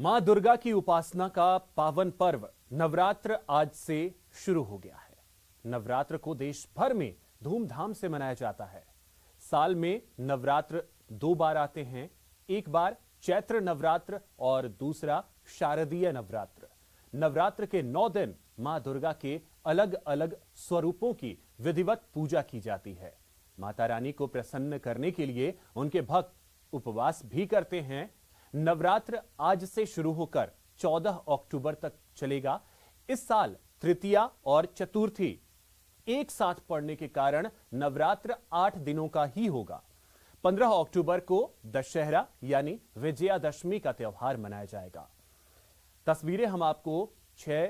मां दुर्गा की उपासना का पावन पर्व नवरात्र आज से शुरू हो गया है। नवरात्र को देश भर में धूमधाम से मनाया जाता है। साल में नवरात्र 2 बार आते हैं, एक बार चैत्र नवरात्र और दूसरा शारदीय नवरात्र। नवरात्र के 9 दिन मां दुर्गा के अलग अलग स्वरूपों की विधिवत पूजा की जाती है। माता रानी को प्रसन्न करने के लिए उनके भक्त उपवास भी करते हैं। नवरात्र आज से शुरू होकर 14 अक्टूबर तक चलेगा। इस साल तृतीया और चतुर्थी एक साथ पड़ने के कारण नवरात्र 8 दिनों का ही होगा। 15 अक्टूबर को दशहरा यानी विजयादशमी का त्यौहार मनाया जाएगा। तस्वीरें हम आपको 6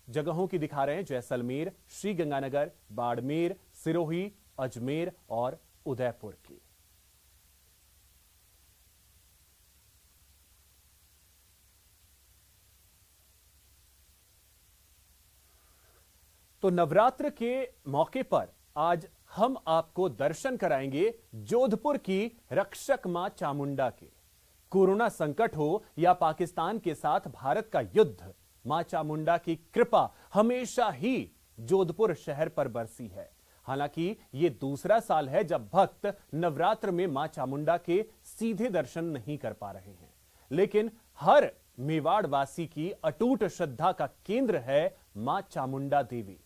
जगहों की दिखा रहे हैं, जैसलमेर, श्रीगंगानगर, बाड़मेर, सिरोही, अजमेर और उदयपुर की। तो नवरात्र के मौके पर आज हम आपको दर्शन कराएंगे जोधपुर की रक्षक मां चामुंडा के। कोरोना संकट हो या पाकिस्तान के साथ भारत का युद्ध, मां चामुंडा की कृपा हमेशा ही जोधपुर शहर पर बरसी है। हालांकि ये दूसरा साल है जब भक्त नवरात्र में मां चामुंडा के सीधे दर्शन नहीं कर पा रहे हैं, लेकिन हर मेवाड़ वासी की अटूट श्रद्धा का केंद्र है मां चामुंडा देवी।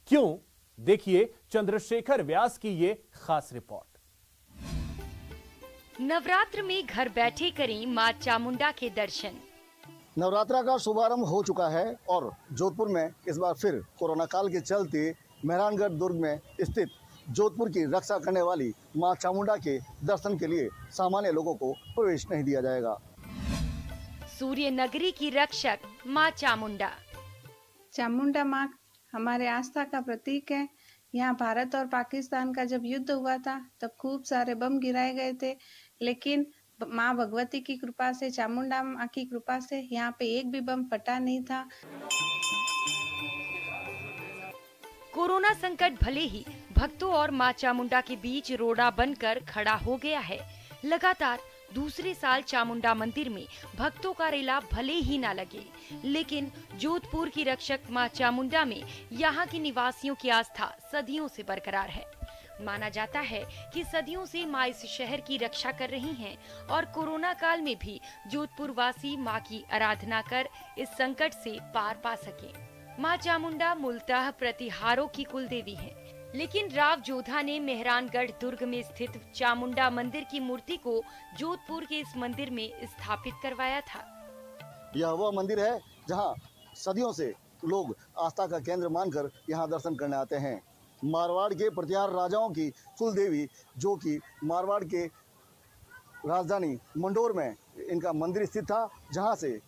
क्यों? देखिए चंद्रशेखर व्यास की ये खास रिपोर्ट। नवरात्र में घर बैठे करें मां चामुंडा के दर्शन। नवरात्रा का शुभारंभ हो चुका है और जोधपुर में इस बार फिर कोरोना काल के चलते मेहरानगढ़ दुर्ग में स्थित जोधपुर की रक्षा करने वाली मां चामुंडा के दर्शन के लिए सामान्य लोगों को प्रवेश नहीं दिया जाएगा। सूर्य नगरी की रक्षक मां चामुंडा। चामुंडा मां हमारे आस्था का प्रतीक है। यहाँ भारत और पाकिस्तान का जब युद्ध हुआ था तब खूब सारे बम गिराए गए थे, लेकिन माँ भगवती की कृपा से, चामुंडा माँ की कृपा से यहाँ पे एक भी बम फटा नहीं था। कोरोना संकट भले ही भक्तों और मां चामुंडा के बीच रोड़ा बनकर खड़ा हो गया है, लगातार दूसरे साल चामुंडा मंदिर में भक्तों का रेला भले ही ना लगे, लेकिन जोधपुर की रक्षक मां चामुंडा में यहाँ के निवासियों की आस्था सदियों से बरकरार है। माना जाता है कि सदियों से मां इस शहर की रक्षा कर रही हैं और कोरोना काल में भी जोधपुर वासी मां की आराधना कर इस संकट से पार पा सके। मां चामुंडा मूलतः प्रतिहारों की कुल देवी है, लेकिन राव जोधा ने मेहरानगढ़ दुर्ग में स्थित चामुंडा मंदिर की मूर्ति को जोधपुर के इस मंदिर में स्थापित करवाया था। यह वह मंदिर है जहां सदियों से लोग आस्था का केंद्र मानकर यहां दर्शन करने आते हैं। मारवाड़ के प्रतिहार राजाओं की कुल देवी, जो कि मारवाड़ के राजधानी मंडोर में इनका मंदिर स्थित था, जहां से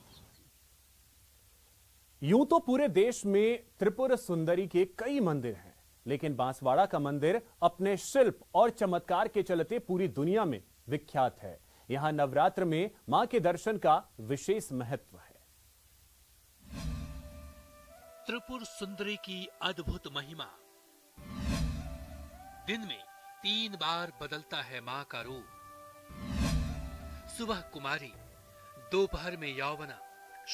यूं तो पूरे देश में त्रिपुर सुंदरी के कई मंदिर हैं, लेकिन बांसवाड़ा का मंदिर अपने शिल्प और चमत्कार के चलते पूरी दुनिया में विख्यात है। यहां नवरात्र में मां के दर्शन का विशेष महत्व है। त्रिपुर सुंदरी की अद्भुत महिमा। दिन में 3 बार बदलता है मां का रूप। सुबह कुमारी, दोपहर में यौवना,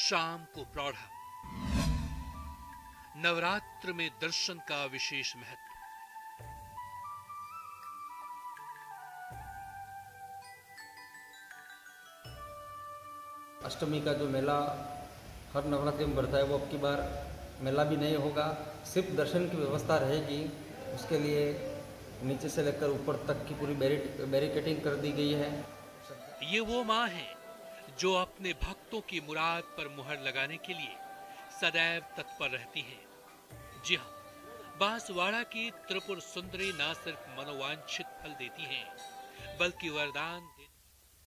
शाम को प्रौढ़ा। नवरात्र में दर्शन का विशेष महत्व। अष्टमी का जो मेला हर नवरात्रि में बढ़ता है, वो अब की बार मेला भी नहीं होगा, सिर्फ दर्शन की व्यवस्था रहेगी। उसके लिए नीचे से लेकर ऊपर तक की पूरी बैरिकेडिंग कर दी गई है। ये वो मां है जो अपने भक्तों की मुराद पर मुहर लगाने के लिए सदैव तत्पर रहती हैं। जी हाँ, बांसवाड़ा की त्रिपुर सुंदरी न सिर्फ मनोवांछित फल देती हैं, बल्कि वरदान